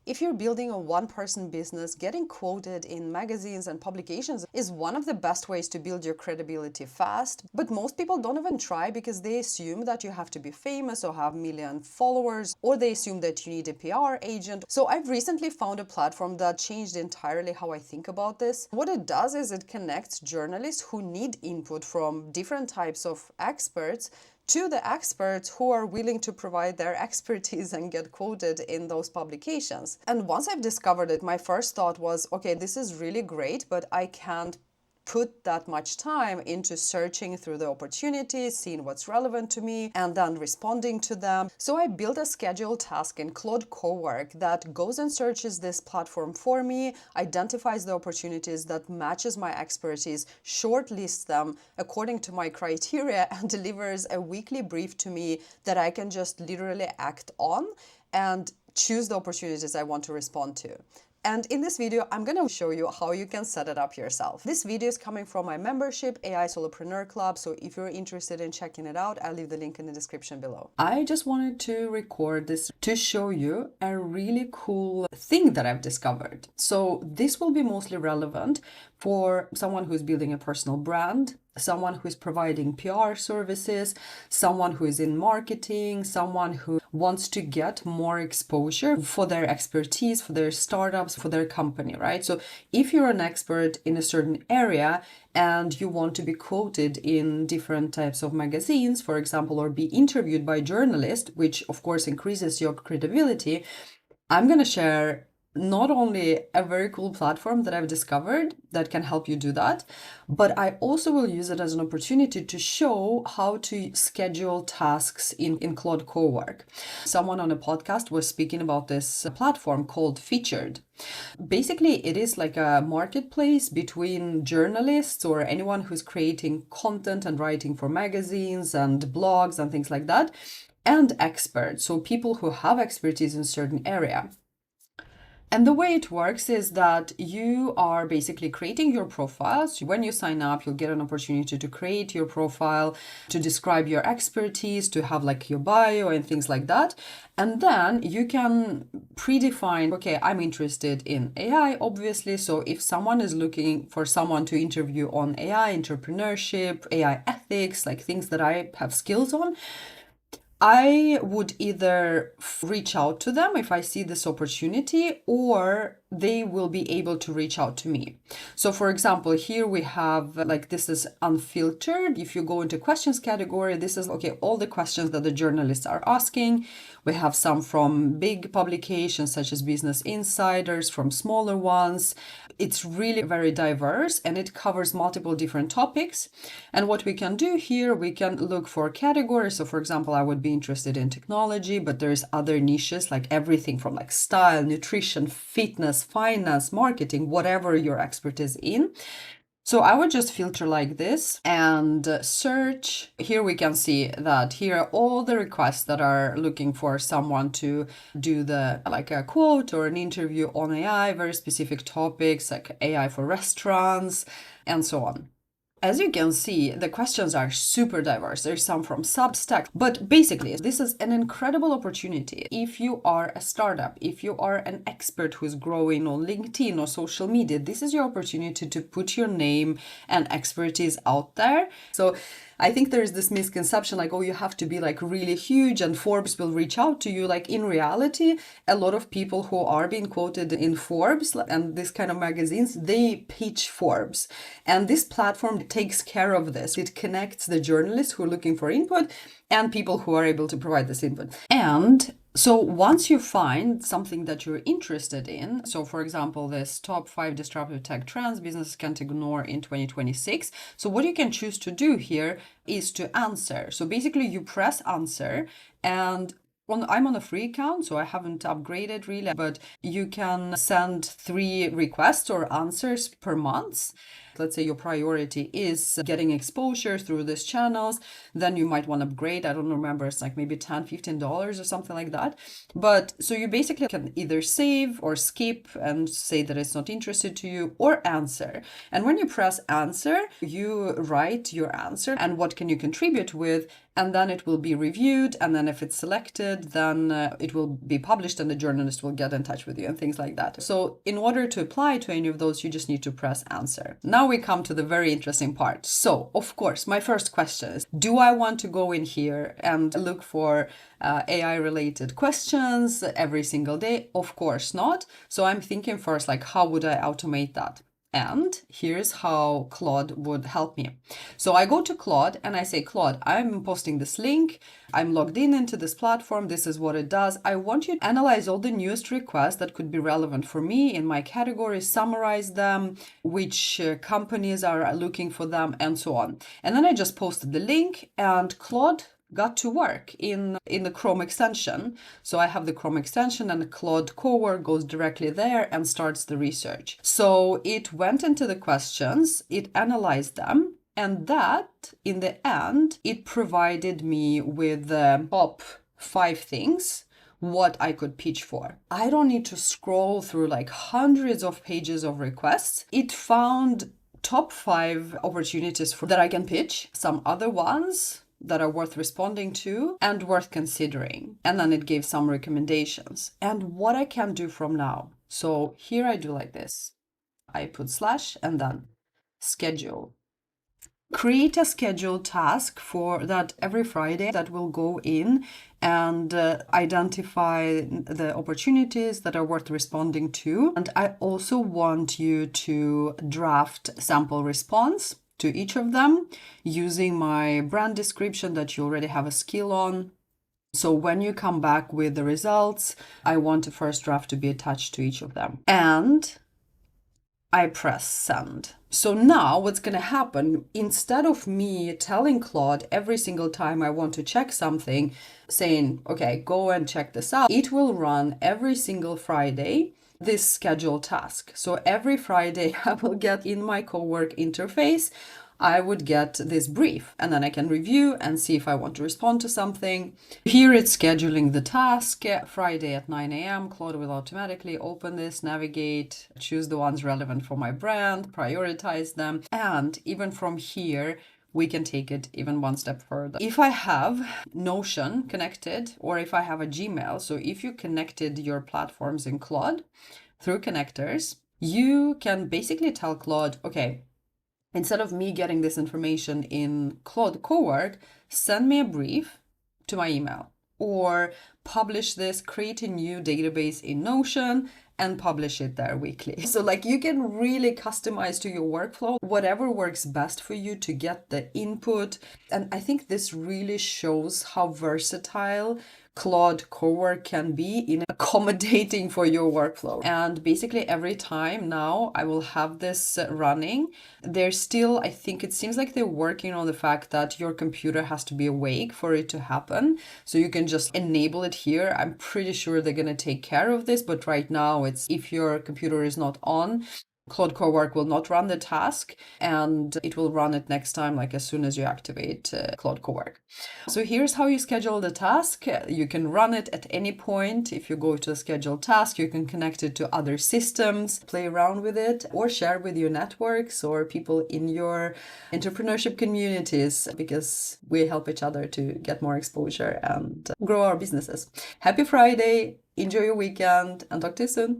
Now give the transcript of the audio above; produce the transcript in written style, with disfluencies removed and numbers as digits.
If you're building a one-person business, getting quoted in magazines and publications is one of the best ways to build your credibility fast. But most people don't even try because they assume that you have to be famous or have million followers, or they assume that you need a PR agent. So I've recently found a platform that changed entirely how I think about this. What it does is it connects journalists who need input from different types of experts to the experts who are willing to provide their expertise and get quoted in those publications. And once I've discovered it, my first thought was, okay, this is really great, but I can't put that much time into searching through the opportunities, seeing what's relevant to me, and then responding to them. So I built a scheduled task in Claude Cowork that goes and searches this platform for me, identifies the opportunities that matches my expertise, shortlists them according to my criteria, and delivers a weekly brief to me that I can just literally act on and choose the opportunities I want to respond to. And in this video, I'm going to show you how you can set it up yourself. This video is coming from my membership, AI Solopreneur Club. So if you're interested in checking it out, I'll leave the link in the description below. I just wanted to record this to show you a really cool thing that I've discovered. So this will be mostly relevant for someone who's building a personal brand, someone who's providing PR services, someone who is in marketing, someone who wants to get more exposure for their expertise, for their startups, for their company, right? So if you're an expert in a certain area and you want to be quoted in different types of magazines, for example, or be interviewed by journalists, which of course increases your credibility, I'm going to share not only a very cool platform that I've discovered that can help you do that, but I also will use it as an opportunity to show how to schedule tasks in Claude Cowork. Someone on a podcast was speaking about this platform called Featured. Basically, it is like a marketplace between journalists or anyone who's creating content and writing for magazines and blogs and things like that, and experts, so people who have expertise in a certain area. And the way it works is that you are basically creating your profile. So when you sign up, you'll get an opportunity to create your profile, to describe your expertise, to have like your bio and things like that. And then you can predefine, okay, I'm interested in AI, obviously. So if someone is looking for someone to interview on AI, entrepreneurship, AI ethics, like things that I have skills on, I would either reach out to them if I see this opportunity, or they will be able to reach out to me. So for example, here we have like, this is unfiltered. If you go into questions category, this is okay, all the questions that the journalists are asking. We have some from big publications such as Business Insiders, from smaller ones. It's really very diverse and it covers multiple different topics. And what we can do here, we can look for categories. So for example, I would be interested in technology, but there's other niches like everything from like style, nutrition, fitness, finance, marketing, whatever your expertise in. So I would just filter like this and search. Here we can see that here are all the requests that are looking for someone to do the like a quote or an interview on AI, very specific topics like AI for restaurants and so on. As you can see, the questions are super diverse. There's some from Substack, but basically this is an incredible opportunity. If you are a startup, if you are an expert who's growing on LinkedIn or social media, this is your opportunity to put your name and expertise out there. So I think there is this misconception like, oh, you have to be like really huge and Forbes will reach out to you. Like in reality, a lot of people who are being quoted in Forbes and this kind of magazines, they pitch Forbes. And this platform takes care of this. It connects the journalists who are looking for input and people who are able to provide this input. And so once you find something that you're interested in, so for example, this top 5 disruptive tech trends businesses can't ignore in 2026. So what you can choose to do here is to answer. So basically you press answer, and I'm on a free account, so I haven't upgraded really, but you can send 3 requests or answers per month. Let's say your priority is getting exposure through these channels, then you might want to upgrade. I don't remember, it's like maybe $10, $15 or something like that. But so you basically can either save or skip and say that it's not interested to you, or answer. And when you press answer, you write your answer and what can you contribute with. and then it will be reviewed, and then if it's selected, then it will be published and the journalist will get in touch with you and things like that. So in order to apply to any of those, you just need to press answer. Now we come to the very interesting part. So of course, my first question is, do I want to go in here and look for AI related questions every single day? Of course not. So I'm thinking first, like, how would I automate that? And here's how Claude would help me. So I go to Claude and I say, Claude, I'm posting this link. I'm logged in into this platform. This is what it does. I want you to analyze all the newest requests that could be relevant for me in my categories, summarize them, which companies are looking for them, and so on. And then I just posted the link, and Claude got to work in the Chrome extension. So I have the Chrome extension, and Claude Cowork goes directly there and starts the research. So it went into the questions, it analyzed them, and that in the end, it provided me with the top 5 things what I could pitch for. I don't need to scroll through like hundreds of pages of requests. It found top 5 opportunities that I can pitch, some other ones that are worth responding to and worth considering. And then it gave some recommendations and what I can do from now. So here I do like this. I put / and then schedule. Create a scheduled task for that every Friday that will go in and identify the opportunities that are worth responding to. And I also want you to draft sample response to each of them using my brand description that you already have a skill on. So when you come back with the results, I want the first draft to be attached to each of them. And I press send. So now what's going to happen, instead of me telling Claude every single time I want to check something, saying, okay, go and check this out, it will run every single Friday this scheduled task. So every Friday I will get in my Cowork interface, I would get this brief, and then I can review and see if I want to respond to something. Here it's scheduling the task. Friday at 9 a.m. Claude will automatically open this, navigate, choose the ones relevant for my brand, prioritize them. And even from here, we can take it even one step further. If I have Notion connected, or if I have a Gmail, so if you connected your platforms in Claude through connectors, you can basically tell Claude, okay, instead of me getting this information in Claude Cowork, send me a brief to my email, or publish this, create a new database in Notion and publish it there weekly. So like you can really customize to your workflow, whatever works best for you to get the input. And I think this really shows how versatile Claude Cowork can be in accommodating for your workflow. And basically every time now I will have this running, there's still, I think it seems like they're working on the fact that your computer has to be awake for it to happen. So you can just enable it here. I'm pretty sure they're going to take care of this, but right now it's if your computer is not on, Claude Cowork will not run the task, and it will run it next time, like as soon as you activate Claude Cowork. So here's how you schedule the task. You can run it at any point. If you go to a scheduled task, you can connect it to other systems, play around with it, or share with your networks or people in your entrepreneurship communities, because we help each other to get more exposure and grow our businesses. Happy Friday, enjoy your weekend, and talk to you soon.